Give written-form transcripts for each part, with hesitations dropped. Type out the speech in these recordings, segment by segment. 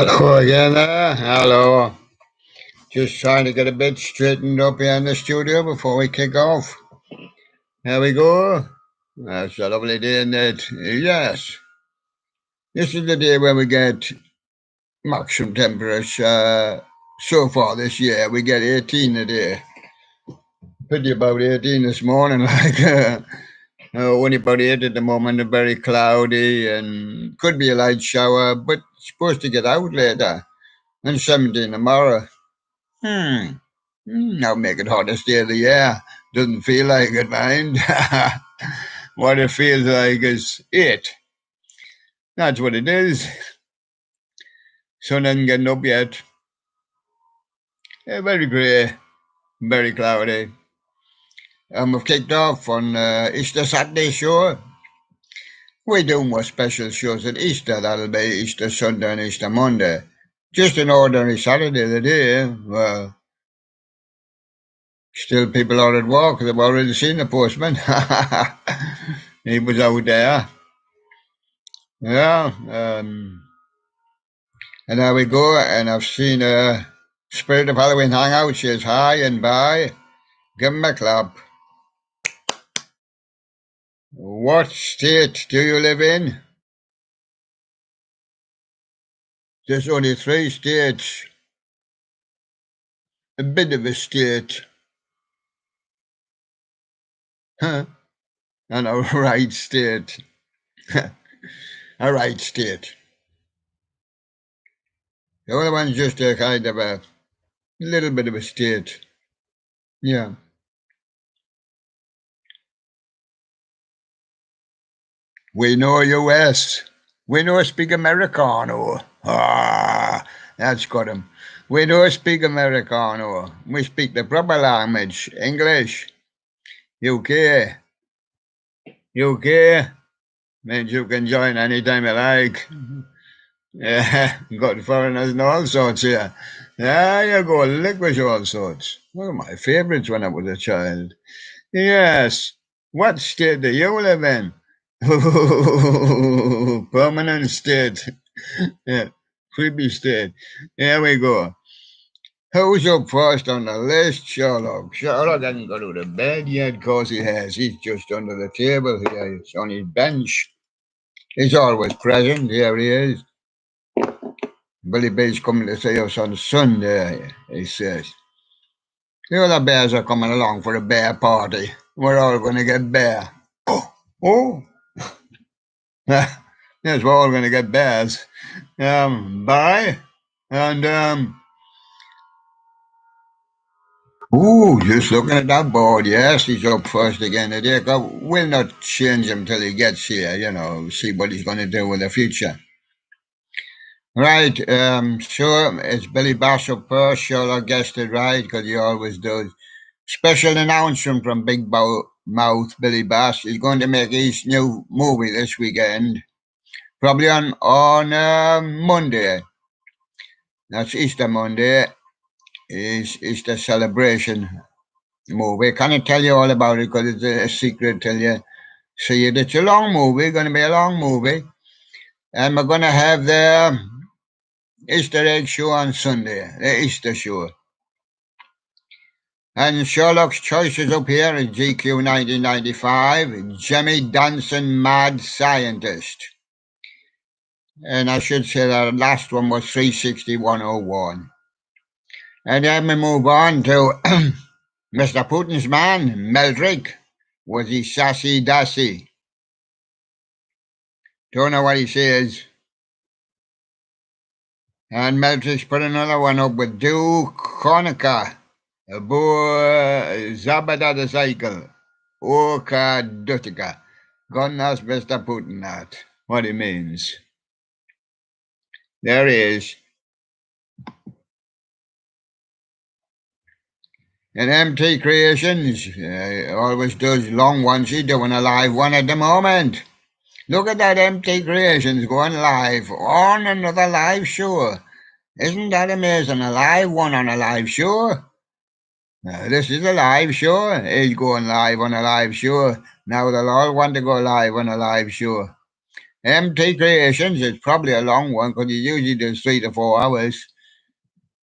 Hello again. Hello. Just trying to get a bit straightened up here in the studio before we kick off. Here we go. It's a lovely day, isn't it? Yes. This is the day when we get maximum temperatures. So far this year, we get 18 a day. Pretty about 18 this morning. Only about 8 at the moment. Very cloudy and could be a light shower, but supposed to get out later. And 17 tomorrow. I'll make it hottest day of the year. Doesn't feel like it, mind. What it feels like is it. That's what it is. Sun isn't getting up yet. Very grey, very cloudy. We've kicked off on Easter Saturday show. We do more special shows at Easter. That'll be Easter Sunday and Easter Monday. Just an ordinary Saturday the day. Well, still people are at work. They've already seen the postman. He was out there. Yeah. And there we go. And I've seen Spirit of Halloween Hangout. Says hi and bye. Give him a clap. What state do you live in? There's only 3 states. A bit of a state. Huh? And a right state. A right state. The other one's just a kind of a little bit of a state. Yeah. We know US. We know speak Americano. That's got him. We don't speak Americano. We speak the proper language, English. UK. UK means you can join anytime you like. Yeah, got foreigners and all sorts here. There you go, liquid all sorts. One of my favourites when I was a child. Yes. What state do you live in? Permanent state. Yeah, creepy state. Here we go. Who's up first on the list? Sherlock. Sherlock hasn't got out of bed yet, because he has. He's just under the table here. He's on his bench. He's always present. Here he is. Billy B's coming to see us on Sunday, he says. The other bears are coming along for a bear party. We're all going to get bear. Oh. Yes, we're all going to get bears. Bye. And, just looking at that board, yes, he's up first again today. We'll not change him till he gets here, see what he's going to do with the future. Right, so it's Billy Bass up first. Sherlock guessed it right, because he always does. Special announcement from Big Mouth Billy Bass. He's going to make his new movie this weekend, probably on Monday. That's Easter Monday. Is Easter celebration movie. Can't tell you all about it because it's a secret till you see it. It's a long movie, going to be a long movie. And we're going to have the Easter egg show on Sunday, the Easter show. And Sherlock's choices up here is GQ 1995, Jimmy Danson, Mad Scientist. And I should say that the last one was 36101. And then we move on to Mr. Putin's man, Meldrick, was he sassy dassy? Don't know what he says. And Meldrick's put another one up with Duke Konica, Zabada the Cycle, Oka Dutica. God knows Mr. Putin that, what he means. There he is. And MT Creations always does long ones. He's doing a live one at the moment. Look at that MT Creations going live on another live show. Isn't that amazing? A live one on a live show. This is a live show. He's going live on a live show. Now they'll all want to go live on a live show. MT Creations is probably a long one because he usually does 3 to 4 hours.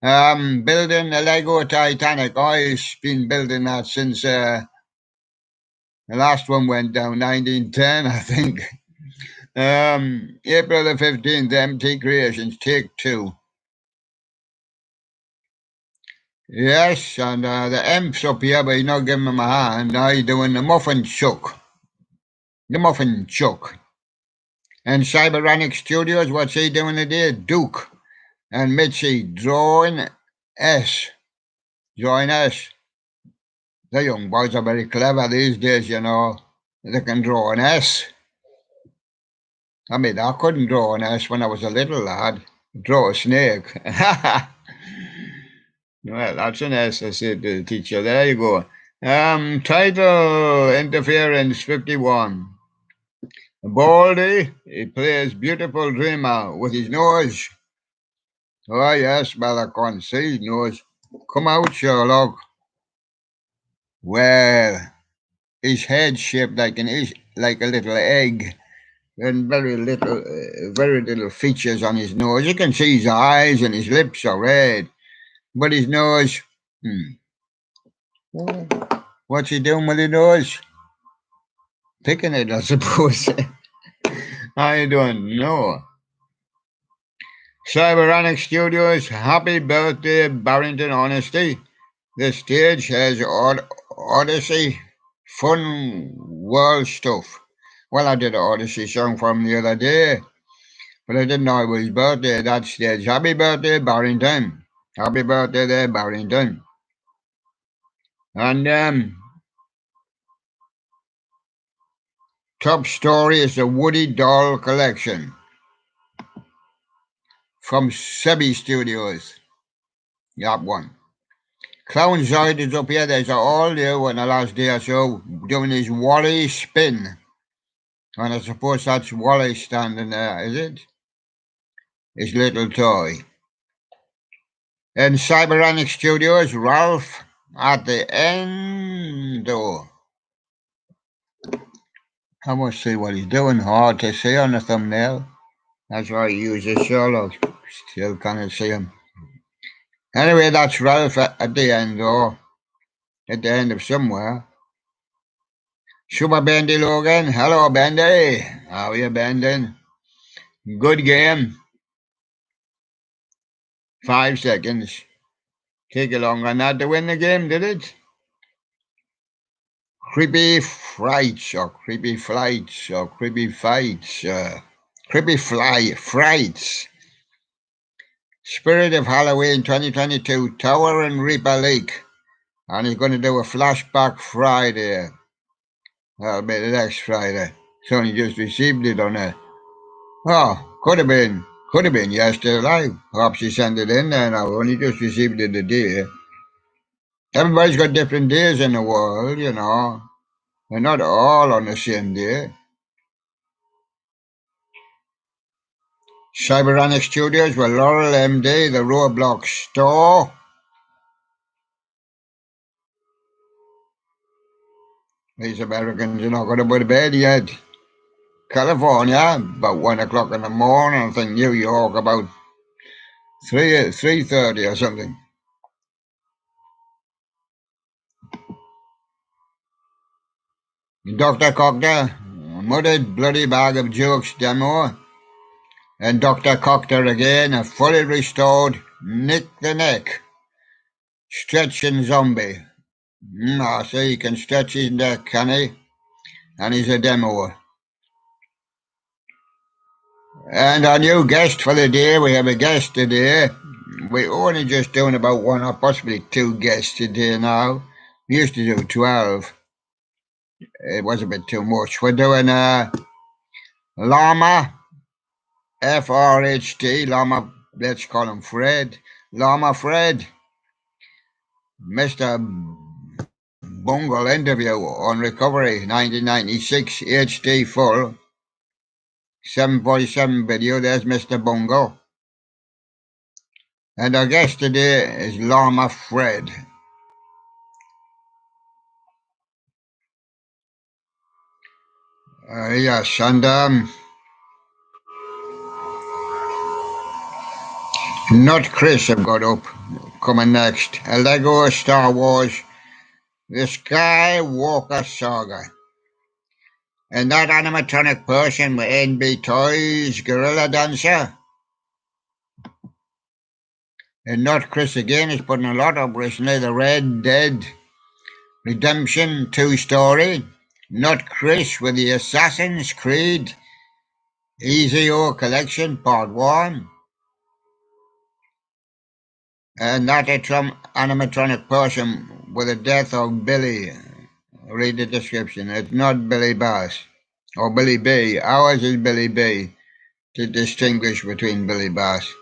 Building a Lego Titanic. I've been building that since the last one went down 1910, I think. April the 15th, MT Creations, take two. Yes, and the Imp's up here, but he's not giving him a hand. Now he's doing the Muffin Chuck. The Muffin Chuck. And Cyberonic Studios, what's he doing today? Duke. And Mitzi, drawing S. Drawing S. The young boys are very clever these days, you know. They can draw an S. I mean, I couldn't draw an S when I was a little lad. Draw a snake. Well, that's an S, I said to the teacher. There you go. Title Interference 51. Baldy, he plays beautiful dreamer with his nose. Oh, yes, well, I can't see his nose. Come out, Sherlock. Well, his head shaped like like a little egg, and very little features on his nose. You can see his eyes and his lips are red, but his nose. What's he doing with his nose? Picking it, I suppose. I don't know. Cyberonic Studios, happy birthday, Barrington Honesty. The stage has Odyssey, fun world stuff. Well, I did an Odyssey song from the other day, but I didn't know it was his birthday at that stage. Happy birthday, Barrington. Happy birthday there, Barrington. And top story is the Woody Doll collection from Sebi Studios. That one. Clown Zoid is up here. There's all new in the last day or so doing his Wally spin. And I suppose that's Wally standing there, is it? His little toy. In Cyberonic Studios, Ralph at the end door. I must see what he's doing. Hard to see on the thumbnail. That's why he uses Sherlock. Still can't see him. Anyway, that's Ralph at the end door. At the end of somewhere. Super Bendy Logan. Hello, Bendy. How are you, Bendy? Good game. 5 seconds. Take a longer not to win the game, did it? Creepy frights or creepy flights or creepy fights. Creepy frights. Spirit of Halloween 2022, Tower and Reaper Lake. And he's going to do a flashback Friday. That'll be the next Friday. So he just received it on a. Oh, could have been yesterday. Perhaps he sent it in and I only just received it today. Everybody's got different days in the world, you know. We're not all on the same day. Cyberonic Studios with Laurel MD, the Roblox store. These Americans are not going to go to bed yet. California, about 1 o'clock in the morning. I think New York, about 3:30 or something. Dr. Cocter, muttered bloody bag of jokes demo. And Dr. Cocter again, a fully restored Nick the Neck. Stretching zombie. I see he can stretch his neck, can he? And he's a demo. And our new guest for the day, we have a guest today. We're only just doing about 1 or possibly 2 guests today now. We used to do 12. It was a bit too much. We're doing Llama, FRHD, Llama, let's call him Fred. Llama Fred, Mr. Bungle interview on Recovery 1996 HD full. 747 video, there's Mr. Bungle. And our guest today is Llama Fred. Yes, and Not Chris have got up. Coming next. A Lego Star Wars The Skywalker Saga. And that animatronic person with NB Toys, Gorilla Dancer. And not Chris again is putting a lot up recently. The Red Dead Redemption 2 story. Not Chris with the Assassin's Creed Ezio Collection Part 1. And not a animatronic person with the death of Billy. Read the description. It's not Billy Bass or Billy B. Ours is Billy B to distinguish between Billy Bass.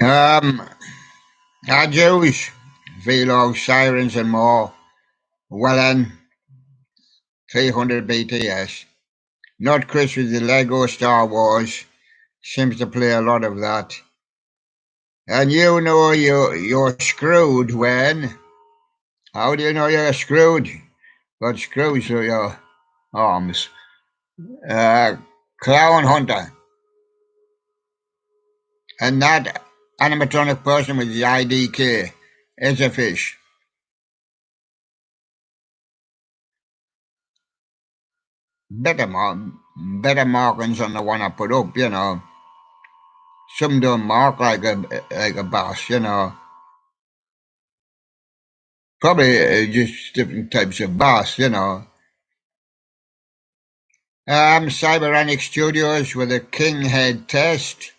Our Jews, Vlog, Sirens and more. Wellen, 300 BTS. Not Chris with the Lego Star Wars. Seems to play a lot of that. And you know you're screwed when... How do you know you're screwed? Got screws through your arms. Clown Hunter. And that animatronic person with the IDK is a fish. Better markings on the one I put up, you know. Some don't mark like a bass, you know. Probably just different types of bass, you know. Cyberanic Studios with a King Head test.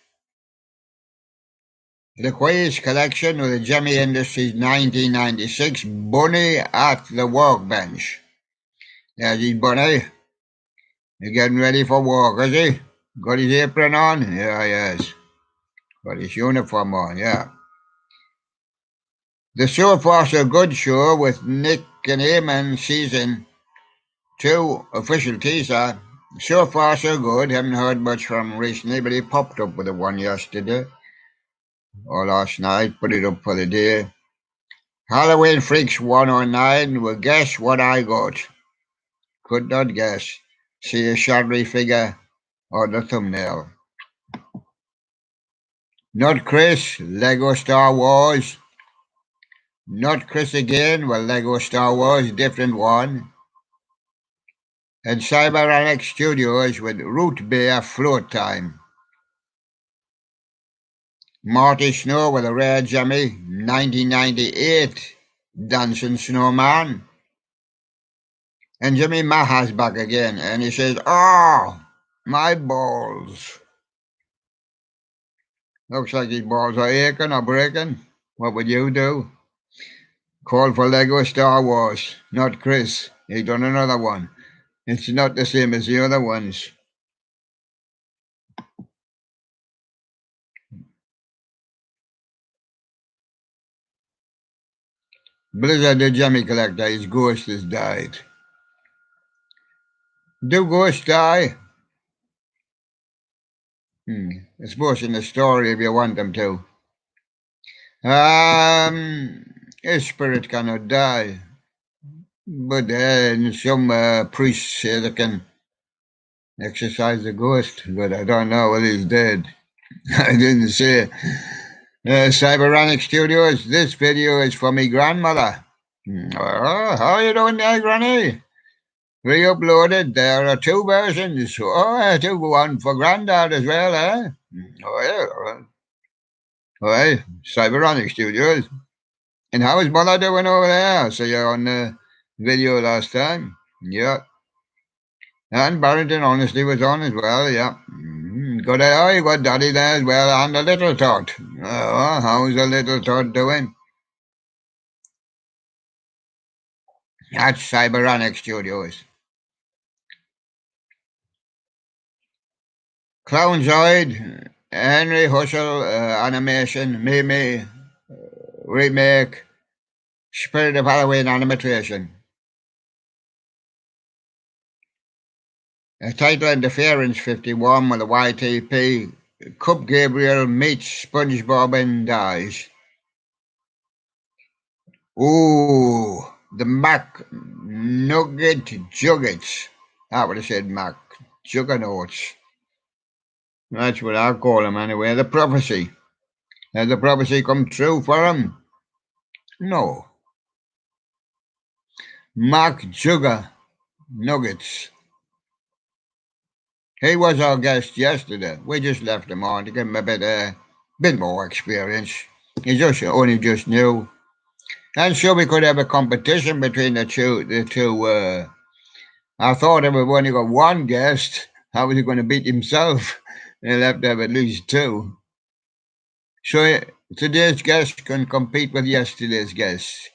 The Quiz Collection with the Jemmy Industries 1996 Bunny at the Workbench. There's his Bunny. You getting ready for work, is he? Got his apron on? Yeah, yes. Got his uniform on, yeah. The So Far So Good show with Nick and Eamon season 2 official teaser. So far so good. Haven't heard much from him recently, but he popped up with the one yesterday or last night. Put it up for the day. Halloween Freaks 109. Well, guess what I got? Could not guess. See a shadowy figure on the thumbnail. Not Chris, Lego Star Wars. Not Chris again, well, Lego Star Wars, different one. And Cyberanic Studios with Root Beer Float Time. Marty Snow with a Rare Jemmy, 1998, Dancing Snowman. And Jimmy Maha's back again, and he says, "Oh, my balls." Looks like his balls are aching or breaking. What would you do? Call for Lego Star Wars, not Chris. He done another one. It's not the same as the other ones. Blizzard the Jemmy Collector, his ghost has died. Do ghosts die? I suppose in the story if you want them to. His spirit cannot die. But some priests say they can exorcise the ghost, but I don't know whether he's dead. I didn't say. Cyberanic Studios, this video is for me grandmother. Oh, how are you doing there, Granny? Re-uploaded. There are 2 versions. Oh, 2, one for granddad as well, eh? Oh, yeah. All right, Cyberanic Studios. And how is mother doing over there? I saw you on the video last time. Yeah. And Barrington honestly was on as well, yeah. Good. Oh, you got Daddy there as well, and the little tot. Oh, how's the little tot doing? That's Cyberanic Studios. Clownzoid, Henry Hustle animation, Mimi remake, Spirit of Halloween animation. Title Interference 51 with the YTP. Cup Gabriel meets SpongeBob and dies. Ooh, the Mac Nugget Juggets. I would have said Mac Juggernauts. That's what I call him anyway. The prophecy. Has the prophecy come true for him? No. Mark Jugger, Nuggets. He was our guest yesterday. We just left him on to give him a bit more experience. He only just new. And so we could have a competition between the two. I thought if we only got one guest, how was he going to beat himself? He'll have to have at least two. So today's guest can compete with yesterday's guests.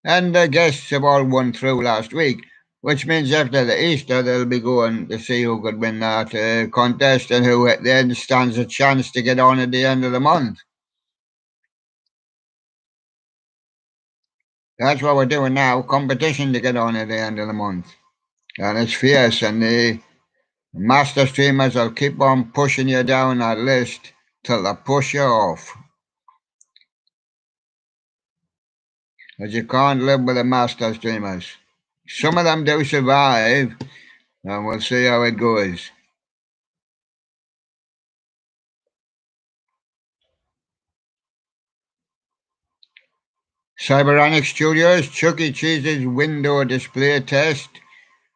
And the guests have all won through last week, which means after the Easter they'll be going to see who could win that contest and who then stands a chance to get on at the end of the month. That's what we're doing now, competition to get on at the end of the month. And it's fierce, and the master streamers will keep on pushing you down that list till they push you off. Because you can't live with the master streamers. Some of them do survive, and we'll see how it goes. Cyberonic Studios, Chuck E. Cheese's window display test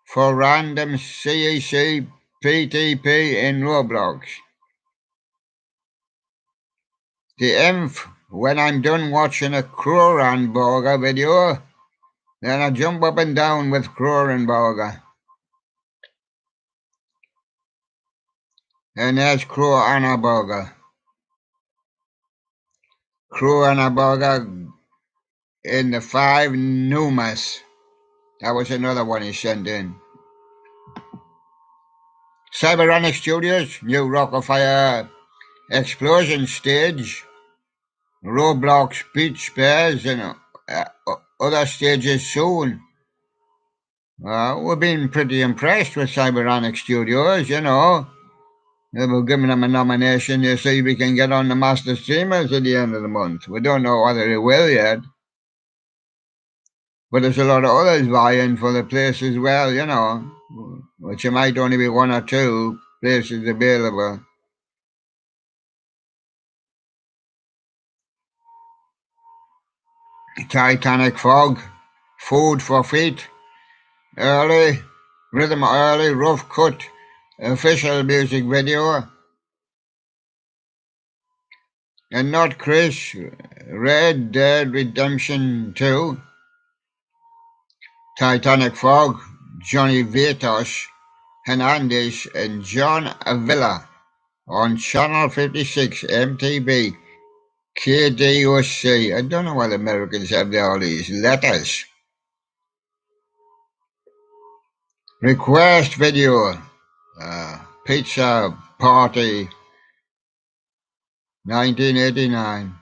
for random CEC PTP in Roblox. The inf, when I'm done watching a Kroranburger video, then I jump up and down with Kroranburger. And there's Kroanaburger. Kroanaburger in the 5 Numas. That was another one he sent in. Cyberonic Studios, new Rockafire explosion stage, Roblox beach spares, and other stages soon. We've been pretty impressed with Cyberonic Studios, you know. We're giving them a nomination to see if we can get on the Master Streamers at the end of the month. We don't know whether they will yet. But there's a lot of others vying for the place as well, you know, which there might only be one or two places available. Titanic Fog, Food for Feet, early, rhythm early, rough cut, official music video. And not Chris, Red Dead Redemption 2, Titanic Fog, Johnny Vitos, Hernandez, and John Avila on Channel 56 MTV. KDOC. I don't know why the Americans have all these letters. Request video. Pizza Party 1989.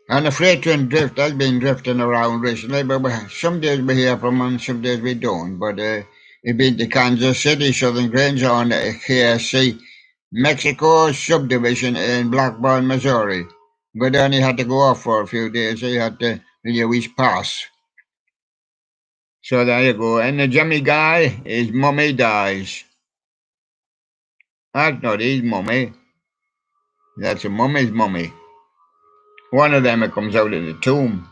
And the freight train drift has been drifting around recently, but some days we hear from them, some days we don't. But we've been to Kansas City, Southern Grange on the KSC Mexico subdivision in Blackburn, Missouri. But then he had to go off for a few days. He had to renew his pass. So there you go. And the Jimmy guy, his mummy dies. That's not his mummy. That's a mummy's mummy. One of them comes out of the tomb.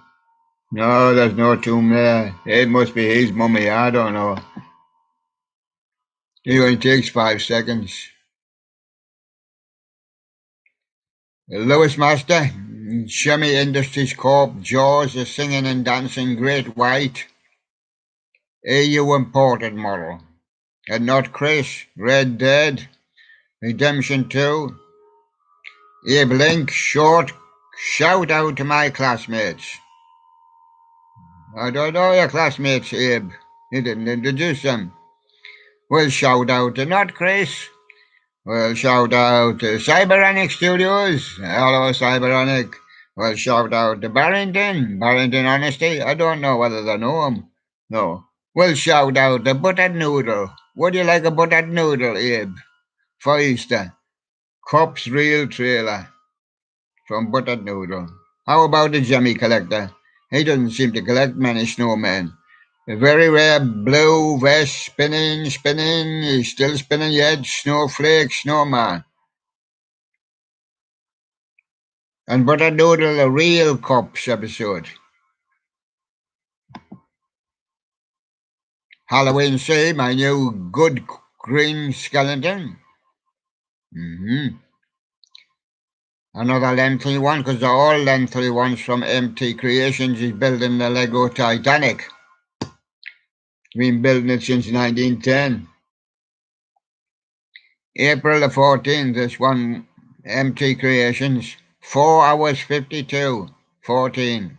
No, there's no tomb there. It must be his mummy. I don't know. It only takes 5 seconds. Lewis Master, Shimmy Industries Corp, Jaws, the singing and dancing Great White, AU imported model. And not Chris, Red Dead, Redemption 2, Abe Link, short, shout out to my classmates. I don't know your classmates, Abe. He didn't introduce them. Well, shout out to not Chris. Well, shout out to Cyberonic Studios. Hello, Cyberonic. Well, shout out to Barrington. Barrington Honesty. I don't know whether they know him. No. Well, shout out to Buttered Noodle. Would you like a buttered noodle, Abe? For Easter. Cops Real Trailer from Buttered Noodle. How about the Jimmy Collector? He doesn't seem to collect many snowmen. A very rare blue vest, spinning, spinning, he's still spinning yet, snowflake, snowman. And Butter Noodle, a real cops episode. Halloween Sea, my new good green skeleton. Another lengthy one, because they're all lengthy ones from MT Creations. He's building the Lego Titanic. Been building it since 1910. April the 14th, this one, MT Creations. 4 hours 52, 14.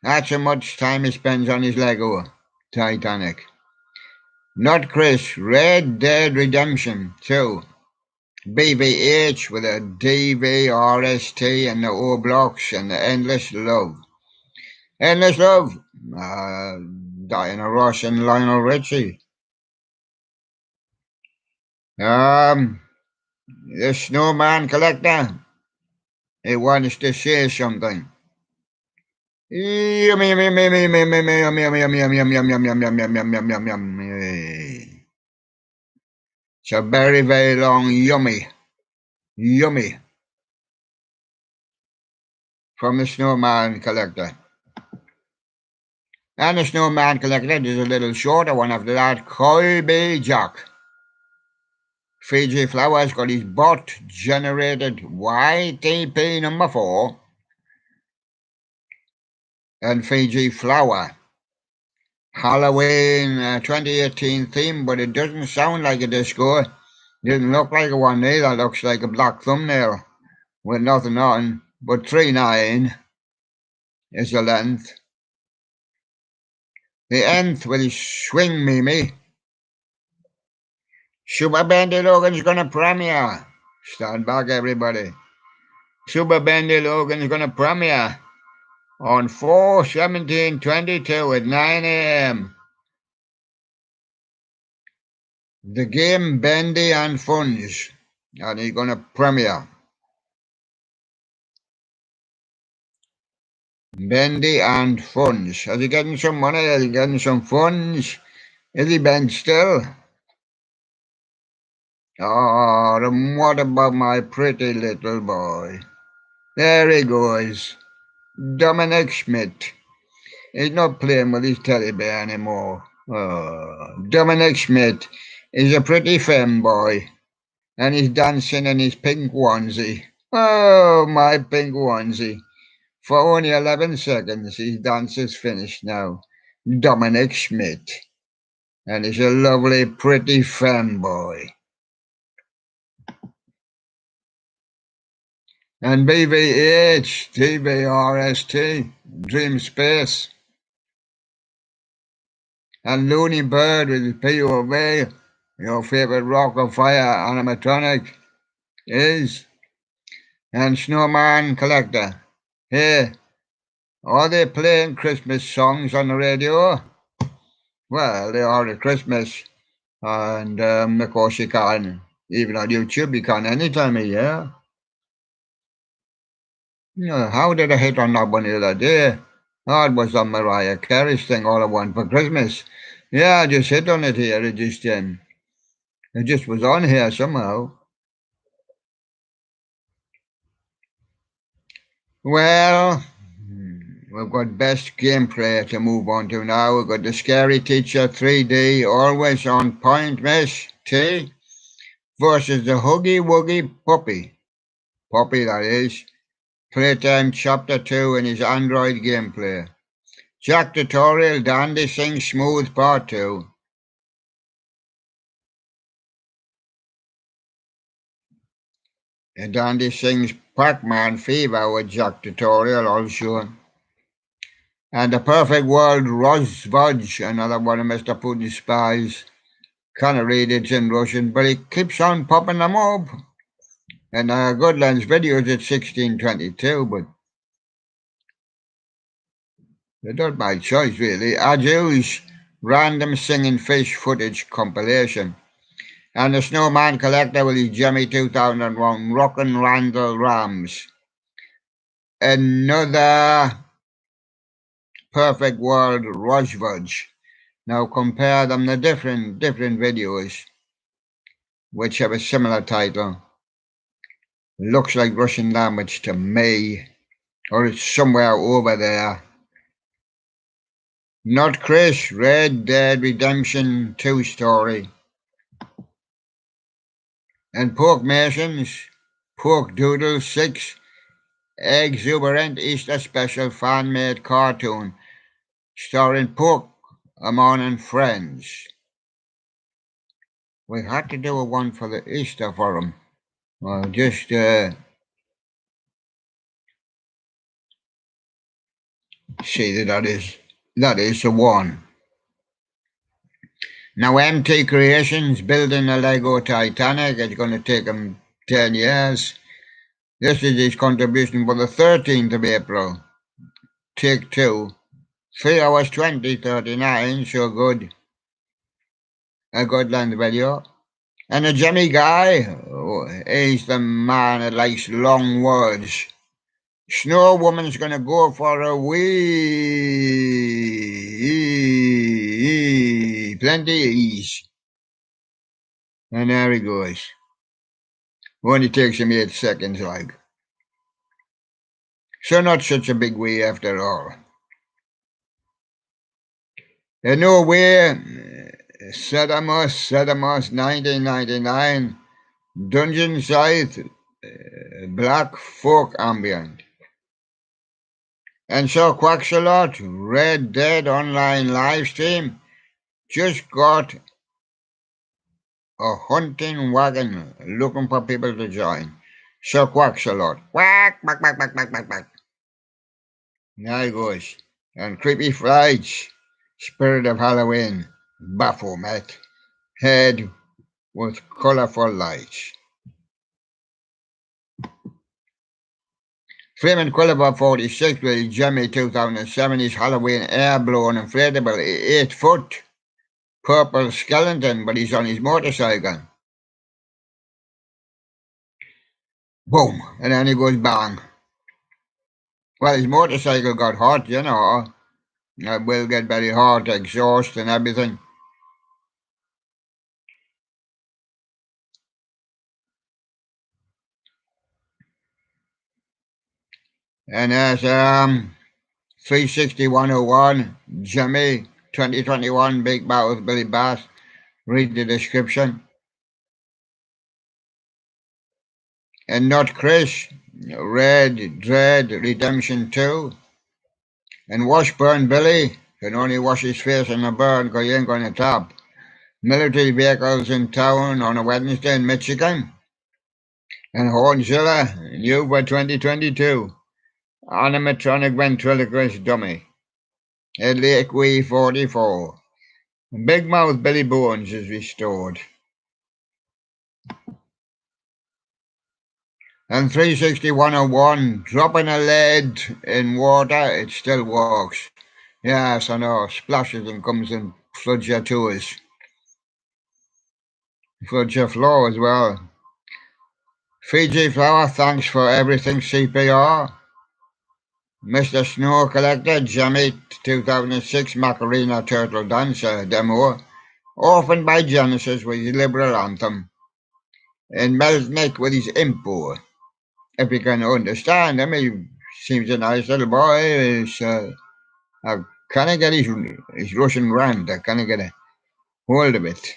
That's how much time he spends on his Lego Titanic. Not Chris, Red Dead Redemption 2. BBH with a DVRST and the O blocks and the Endless Love. Endless Love, Diana Ross and Lionel Richie. The Snowman Collector, he wants to say something. Yummy, yummy, yummy, yummy, yummy, yummy, yummy, yummy, yummy, yummy, yummy, yummy, yummy, yummy, yummy, yummy. It's a very, very long yummy. Yummy. From the Snowman Collector. And the Snowman Collector, there's a little shorter one after that. Colby Jack. Fiji Flowers got his bot generated YTP number 4. And Fiji Flower. Halloween 2018 theme, but it doesn't sound like a disco. Doesn't look like a one either. Looks like a black thumbnail with nothing on. But 3.9 is the length. The nth will swing me. Super Bandy Logan's gonna premiere. Stand back, everybody. Super Bandy Logan's gonna premiere on 4/17/22 at 9 a.m. The game Bendy and Funds, and he's gonna premiere. Bendy and Funds. Is he getting some money? Is he getting some funds? Is he bent still? Oh, then what about my pretty little boy? There he goes. Dominic Schmidt. He's not playing with his teddy bear anymore. Oh, Dominic Schmidt is a pretty femboy, and he's dancing in his pink onesie. Oh, my pink onesie. For only 11 seconds, his dance is finished now. Dominic Schmidt. And he's a lovely, pretty femboy. And BVH, TVRST, Dream Space. And Looney Bird with his POV, your favorite Rock of Fire animatronic, is. And Snowman Collector. Hey, are they playing Christmas songs on the radio? Well, they are at Christmas. And of course you can, even on YouTube, you can any time of year. How did I hit on that one the other day? Oh, it was on Mariah Carey's thing, All I Want for Christmas. Yeah, I just hit on it here. It just was on here somehow. Well, we've got best gameplay to move on to now. We've got the Scary Teacher 3D, always on point, Miss T, versus the Huggy Wuggy Puppy. Puppy, that is. Playtime Chapter 2 in his Android gameplay. Jack Tutorial, Dandy Sings Smooth Part 2. And Dandy Sings Pac-Man Fever with Jack Tutorial also. And The Perfect World Rozvodge, another one of Mr. Putin's spies. Can't read it in Russian, but he keeps on popping them up. And Goodland's videos at 1622, but they're not my choice, really. Aju's Random Singing Fish Footage Compilation. And the Snowman Collector with his Jimmy 2001 Rockin' Randall Rams. Another Perfect World Rojvaj. Now compare them to different videos which have a similar title. Looks like Russian language to me, or it's somewhere over there. Not Chris, Red Dead Redemption 2 story. And Pork Masons, Pork Doodle 6, exuberant Easter special fan-made cartoon starring Pork, Amon and friends. We had to do a one for the Easter for them. Well, just see that is the one. Now MT Creations building a Lego Titanic. It's going to take him 10 years. This is his contribution for the 13th of April. Take 2. 3 hours 20:39. So good. A good length video. And a Jimmy guy, he's the man that likes long words. Snow Woman's gonna go for a wee. Plenty of ease. And there he goes. Only takes him 8 seconds, like. So not such a big wee after all. And no way, Sadamos, 1999, Dungeon Scythe, Black Folk Ambient. And so Quacksalot, Red Dead Online livestream, just got a hunting wagon looking for people to join. So Quacksalot, quack, quack, quack, quack, quack, quack, quack. There he goes. And Creepy Frights, Spirit of Halloween, Baphomet, head with colorful lights. Freeman Quilliver 46 with Jimmy 2007 is Halloween air-blown inflatable 8-foot purple skeleton, but he's on his motorcycle. Boom, and then he goes bang. Well, his motorcycle got hot, you know. It will get very hot, exhaust and everything. And there's 360-101, Jimmy, 2021, Big Mouth Billy Bass. Read the description. And Not Chris, Red Dead Redemption 2. And Washburn Billy can only wash his face in a burn because he ain't going to tap. Military vehicles in town on a Wednesday in Michigan. And Hornzilla, new for 2022. Animatronic ventriloquist dummy. A Lake Wee 44. Big Mouth Billy Bones is restored. And 360-101, dropping a lead in water, it still works. Yes, I know, splashes and comes and floods your toes. Floods your floor as well. Fiji Flower, thanks for everything, CPR. Mr. Snow Collector, Jimmy, 2006 Macarena Turtle Dancer demo, orphaned by Genesis with his liberal anthem. And Melnick with his impo. If you can understand him, he seems a nice little boy. Can I get his Russian rant? Can I get a hold of it?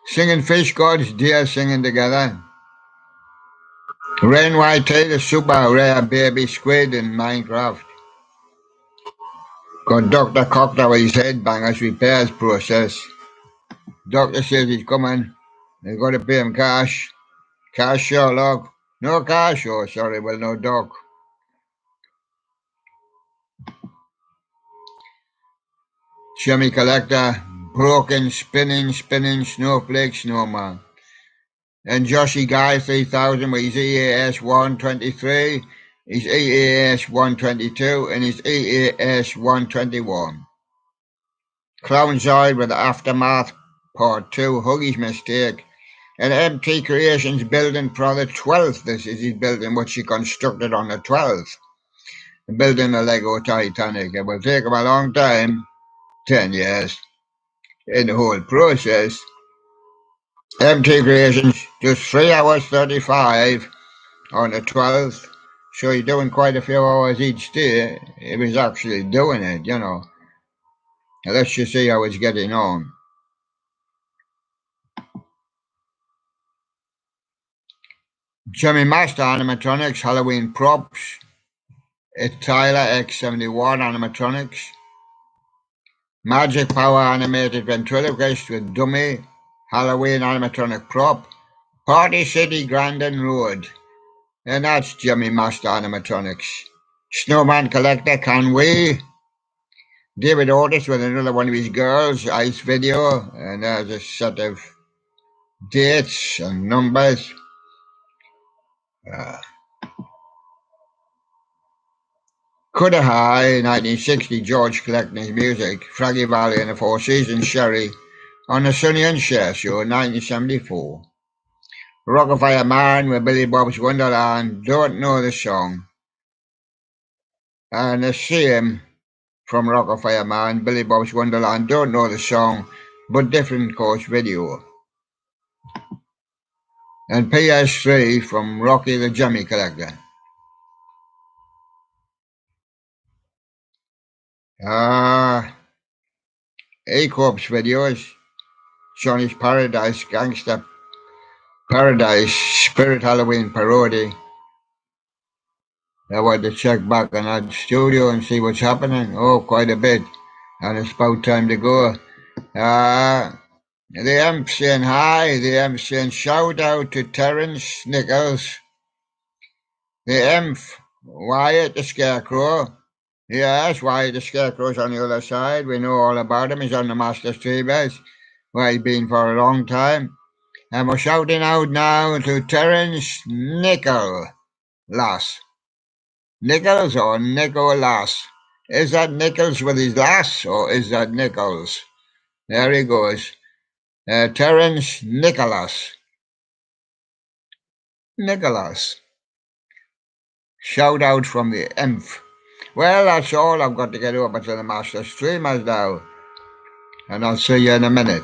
Singing fish gods, deer singing together. Rain White Tail, super rare baby squid in Minecraft. Got Dr. Cocter with his headbangers repairs process. Doctor says he's coming. They got to pay him cash. Cash, Sherlock. No cash. Oh, sorry, well, no doc. Jimmy Collector, broken, spinning, snowflake, snowman. And Joshy Guy 3000 with his EAS 123, his EAS 122, and his EAS 121. Clownzoid with Aftermath Part 2, Huggy's Mistake, And MT Creations building for the 12th. This is his building, what she constructed on the 12th. Building a Lego Titanic. It will take him a long time, 10 years, in the whole process. MT Creations, just 3 hours 35 on the 12th. So he's doing quite a few hours each day. He was actually doing it, you know. Now let's just see how it's getting on. Jimmy Master Animatronics Halloween props. It's Tyler X71 Animatronics. Magic Power Animated Ventriloquist with dummy Halloween animatronic prop. Party City Grandin Road. And that's Jimmy Master Animatronics. Snowman Collector Can We? David Otis with another one of his girls, Ice Video. And there's a set of dates and numbers. Cudahy, High, 1960, George collecting his music. Fraggy Valley and the Four Seasons Sherry on the Sonny and Cher Show, 1974. Rockafire Man with Billy Bob's Wonderland, Don't Know the Song. And the same from Rockafire Man, Billy Bob's Wonderland, Don't Know the Song, but different course video. And PS3 from Rocky the Jimmy Collector. A-Corpse videos, Johnny's Paradise, Gangsta Paradise, Spirit Halloween Parody. I want to check back on that studio and see what's happening. Oh, quite a bit. And it's about time to go. The Imp saying hi. The Imp saying shout out to Terence Nichols. The Imp, Wyatt the Scarecrow. Yes, Wyatt the Scarecrow's on the other side. We know all about him. He's on the Master Streamers, where he's been for a long time. And we're shouting out now to Terence Nichols. Nichols or Nicholas? Is that Nichols with his lass or is that Nichols? There he goes. Terence Nicholas. Shout out from the Imp. Well, that's all. I've got to get over to the Master Streamers now. And I'll see you in a minute.